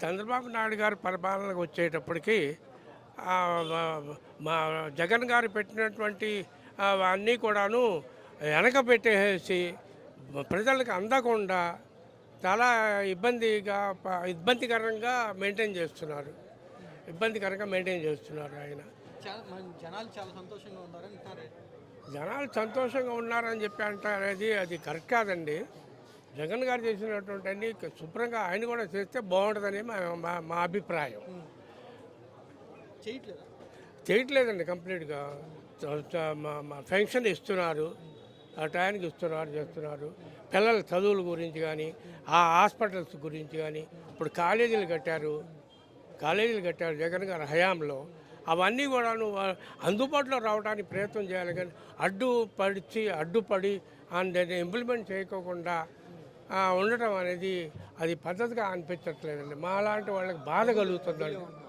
చంద్రబాబు నాయుడు గారి పరిపాలనకు వచ్చేటప్పటికి ఆ, మా జగన్ గారు పెట్టినటువంటి అన్నీ కూడాను వెనక పెట్టేసి ప్రజలకు అందకుండా చాలా ఇబ్బందికరంగా మెయింటైన్ చేస్తున్నారు. ఇబ్బందికరంగా మెయింటైన్ చేస్తున్నారు ఆయన. జనాలు చాలా సంతోషంగా ఉన్నారంటున్నారే. జనాలు సంతోషంగా ఉన్నారని చెప్పి అంటారనేది అది కరెక్ట్ కాదండి. జగన్ గారు చేసినటువంటి అన్ని శుభ్రంగా ఆయన కూడా చేస్తే బాగుంటుందని మా అభిప్రాయం. చేయట్లేదా? చేయట్లేదండి కంప్లీట్గా. మా పెన్షన్ ఇస్తున్నారు, ఆ టయానికి ఇస్తున్నారు, చేస్తున్నారు. పిల్లల చదువుల గురించి కానీ, ఆ హాస్పిటల్స్ గురించి కానీ, ఇప్పుడు కాలేజీలు కట్టారు జగన్ గారి హయాంలో. అవన్నీ కూడాను అందుబాటులో రావడానికి ప్రయత్నం చేయాలి, కానీ అడ్డుపడి దాన్ని ఇంప్లిమెంట్ చేయకోకుండా ఉండటం అనేది అది పద్ధతిగా అనిపించట్లేదండి. మా లాంటి వాళ్ళకి బాధ కలుగుతుంది.